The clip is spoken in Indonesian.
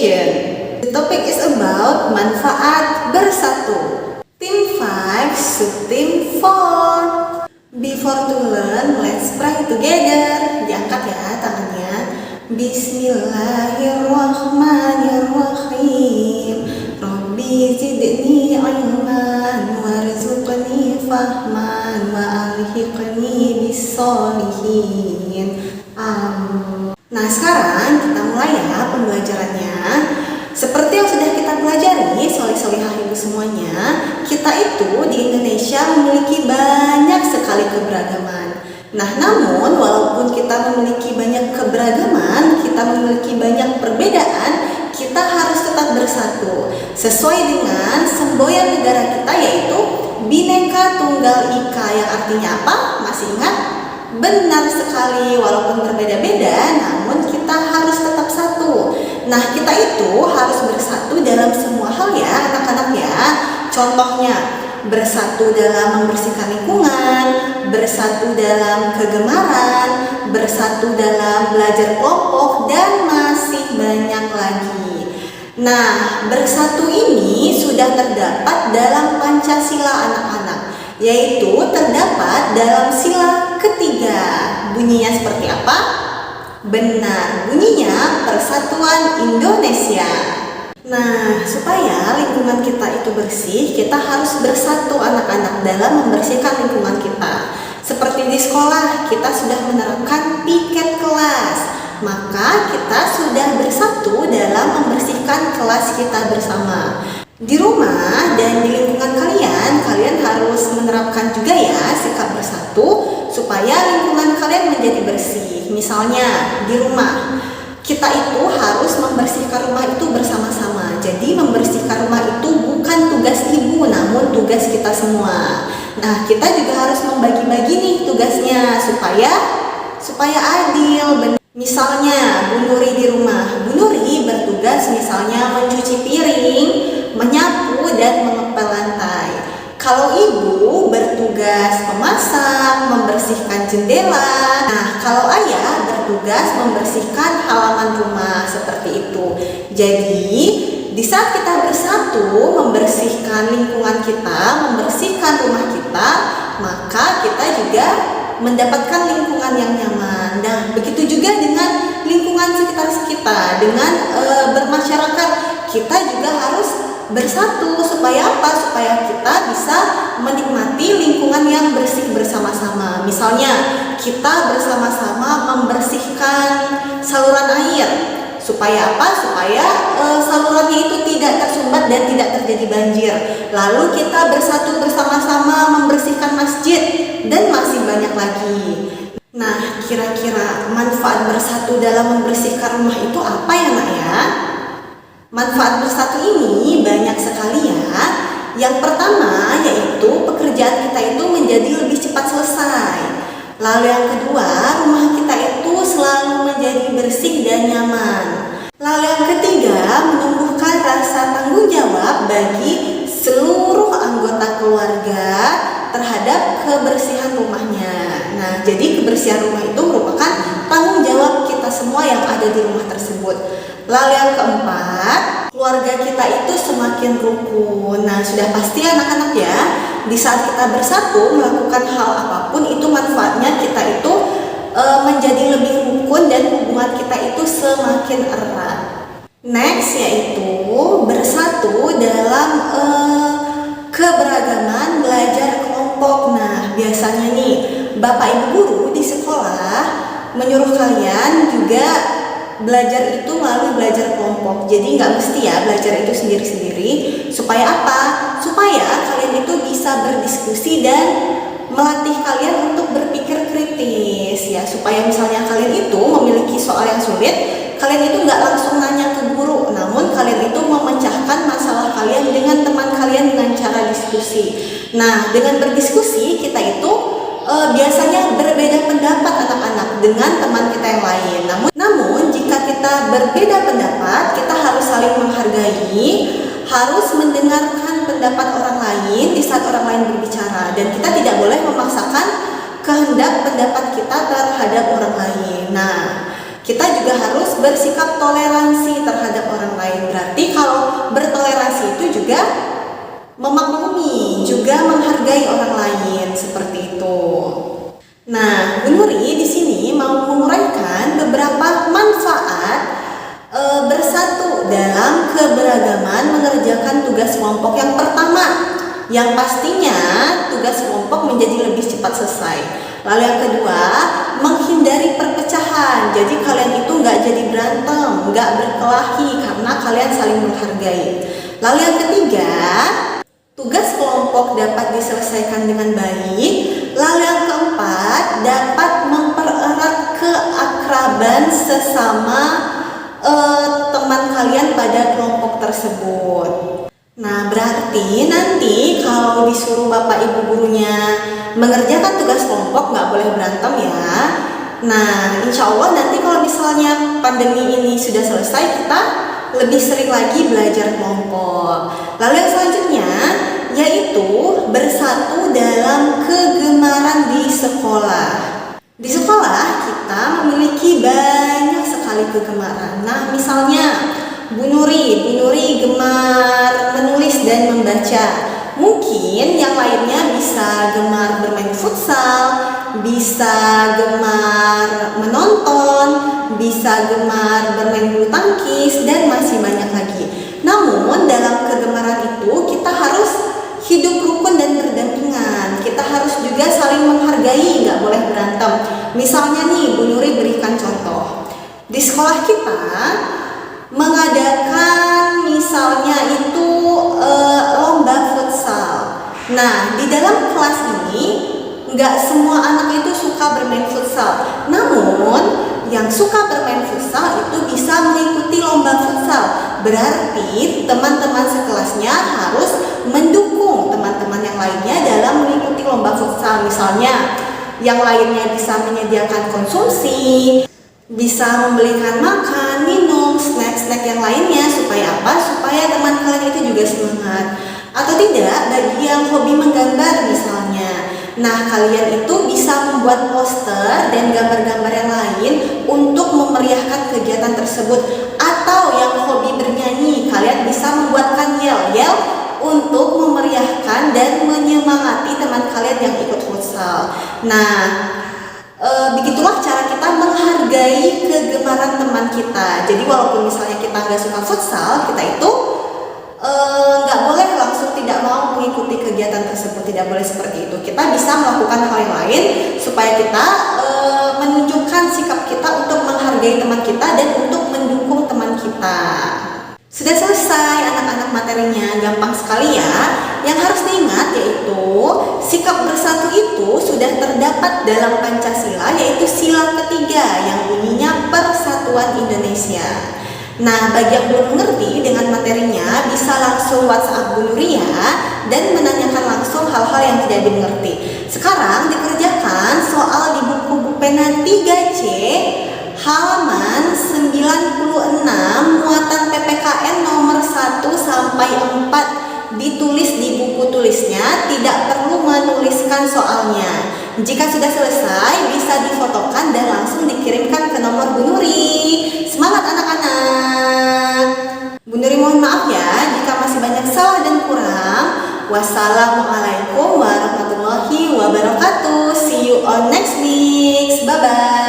education. The topic is about manfaat bersatu. Team 5 to Team 4. Before to learn, let's pray together. Diangkat ya tangannya. Bismillahirrahmanirrahim. Rabbi zidni ilman warzuqni fahman wa alhiqni bis-sholihin. Amin. Nah, sekarang kita mulai ya pembelajarannya. Seperti yang sudah kita pelajari, solih-solihah ibu semuanya, kita itu di Indonesia memiliki banyak sekali keberagaman. Nah, namun walaupun kita memiliki banyak keberagaman, kita memiliki banyak perbedaan, kita harus tetap bersatu sesuai dengan semboyan negara kita, yaitu Bhinneka Tunggal Ika, yang artinya apa? Masih ingat? Benar sekali, walaupun berbeda-beda, namun kita harus tetap satu. Nah, kita itu harus bersatu dalam semua hal ya anak-anak ya. Contohnya, bersatu dalam membersihkan lingkungan, bersatu dalam kegemaran, bersatu dalam belajar kelompok, dan masih banyak lagi. Nah, bersatu ini sudah terdapat dalam Pancasila anak-anak, yaitu terdapat dalam sila ketiga. Bunyinya seperti apa? Benar, bunyinya Persatuan Indonesia. Nah, supaya lingkungan kita itu bersih, kita harus bersatu anak-anak dalam membersihkan lingkungan kita. Seperti di sekolah, kita sudah menerapkan piket kelas. Maka kita sudah bersatu dalam membersihkan kelas kita bersama. Di rumah dan di lingkungan kalian harus menerapkan juga ya sikap bersatu supaya lingkungan kalian menjadi bersih. Misalnya di rumah, kita itu harus membersihkan rumah itu bersama-sama. Jadi membersihkan rumah itu bukan tugas ibu, namun tugas kita semua. Nah, kita juga harus membagi-bagi nih tugasnya supaya adil. Misalnya Bu Nuri di rumah, Bu Nuri bertugas misalnya mencuci piring, menyapu dan mengepel lantai. Kalau ibu bertugas memasak, membersihkan jendela. Nah, kalau ayah bertugas membersihkan halaman rumah, seperti itu. Jadi, di saat kita bersatu membersihkan lingkungan kita, membersihkan rumah kita, maka kita juga mendapatkan lingkungan yang nyaman. Nah, begitu juga dengan lingkungan sekitar kita, dengan bermasyarakat, kita juga harus bersatu. Supaya apa? Supaya kita bisa menikmati lingkungan yang bersih bersama-sama. Misalnya, kita bersama-sama membersihkan saluran air. Supaya apa? Supaya salurannya itu tidak tersumbat dan tidak terjadi banjir. Lalu kita bersatu bersama-sama membersihkan masjid dan masih banyak lagi. Nah, kira-kira manfaat bersatu dalam membersihkan rumah itu apa ya nak ya? Manfaat bersatu ini banyak sekali ya. Yang pertama yaitu pekerjaan kita itu menjadi lebih cepat selesai. Lalu yang kedua, rumah kita itu selalu menjadi bersih dan nyaman. Lalu yang ketiga, menumbuhkan rasa tanggung jawab bagi seluruh anggota keluarga terhadap kebersihan rumahnya. Nah, jadi kebersihan rumah itu merupakan tanggung jawab kita semua yang ada di rumah tersebut. Lalu yang keempat, keluarga kita itu semakin rukun. Nah, sudah pasti anak-anak ya, di saat kita bersatu melakukan hal apapun itu manfaatnya kita itu menjadi lebih rukun dan hubungan kita itu semakin erat. Next yaitu bersatu dalam keberagaman belajar kelompok. Nah, biasanya nih Bapak Ibu guru di sekolah menyuruh kalian juga belajar itu melalui belajar kelompok. Jadi nggak mesti ya belajar itu sendiri-sendiri. Supaya apa? Supaya kalian itu bisa berdiskusi dan melatih kalian untuk berpikir kritis ya. Supaya misalnya kalian itu memiliki soal yang sulit, kalian itu nggak langsung nanya ke guru, namun kalian itu memecahkan masalah kalian dengan teman kalian dengan cara diskusi. Nah, dengan berdiskusi kita itu biasanya berbeda pendapat anak-anak dengan teman kita yang lain. Namun jika kita berbeda pendapat, kita harus saling menghargai, harus mendengarkan pendapat orang lain di saat orang lain berbicara, dan kita tidak boleh memaksakan kehendak pendapat kita terhadap orang lain. Nah, kita juga harus bersikap toleransi terhadap orang lain. Berarti kalau bertoleransi itu juga memaklumi, juga menghargai orang lain, seperti itu. Nah, Bu Nuri di sini mau menguraikan beberapa manfaat bersatu dalam keberagaman mengerjakan tugas kelompok. Yang pertama, yang pastinya tugas kelompok menjadi lebih cepat selesai. Lalu yang kedua, menghindari perpecahan. Jadi kalian itu nggak jadi berantem, nggak berkelahi karena kalian saling menghargai. Lalu yang ketiga, tugas kelompok dapat diselesaikan dengan baik. Lalu yang keempat, dapat mempererat keakraban sesama teman kalian pada kelompok tersebut. Nah, berarti nanti kalau disuruh bapak ibu gurunya mengerjakan tugas kelompok nggak boleh berantem ya. Nah, insya Allah nanti kalau misalnya pandemi ini sudah selesai, kita lebih sering lagi belajar kelompok. Lalu yang selanjutnya yaitu bersatu dalam kegemaran di sekolah. Di sekolah kita memiliki banyak sekali kegemaran. Nah, misalnya Bu Nuri gemar menulis dan membaca. Mungkin yang lainnya bisa gemar bermain futsal, bisa gemar menonton, bisa gemar bermain bulu tangkis, dan masih banyak lagi. Namun dalam kegemaran itu kita harus hidup rukun dan berdampingan. Kita harus juga saling menghargai, nggak boleh berantem. Misalnya nih, Bu Nuri berikan contoh. Di sekolah kita mengadakan misalnya itu lomba futsal. Nah, di dalam kelas ini nggak semua anak itu suka bermain futsal. Namun yang suka bermain futsal itu bisa mengikuti lomba futsal. Berarti teman-teman sekelasnya harus mendukung teman-teman yang lainnya dalam mengikuti lomba futsal. Misalnya yang lainnya bisa menyediakan konsumsi, bisa membelikan makan, minum, snack-snack yang lainnya. Supaya apa? Supaya teman kalian itu juga semangat. Atau tidak, bagi yang hobi menggambar misalnya, nah kalian itu bisa membuat poster dan gambar-gambar yang lain untuk memeriahkan kegiatan tersebut. Atau yang hobi bernyanyi, kalian bisa membuatkan yel-yel untuk memeriahkan dan menyemangati teman kalian yang ikut futsal. Nah, begitulah cara kita menghargai kegemaran teman kita. Jadi walaupun misalnya kita nggak suka futsal, kita itu nggak boleh langsung tidak mau mengikuti kegiatan tersebut. Tidak boleh seperti itu. Kita bisa melakukan hal yang lain supaya kita menunjukkan sikap kita untuk menghargai teman kita dan untuk mendukung teman kita. Sudah selesai anak-anak materinya, gampang sekali ya. Yang harus diingat yaitu sikap bersatu itu sudah terdapat dalam Pancasila, yaitu sila ketiga yang bunyinya Persatuan Indonesia. Nah, bagi yang belum mengerti dengan materinya bisa langsung WhatsApp Bu Nuri ya, dan menanyakan langsung hal-hal yang tidak dimengerti. Sekarang dikerjakan soal di buku Bu Pena 3C halaman 96, muatan PPKN nomor 1 sampai 4. Ditulis di buku tulisnya, tidak perlu menuliskan soalnya. Jika sudah selesai bisa difotokan dan langsung dikirimkan ke nomor Bu Nuri. Semangat anak-anak. Bu Nuri mohon maaf ya jika masih banyak salah dan kurang. Wassalamualaikum warahmatullahi wabarakatuh. See you on next week. Bye bye.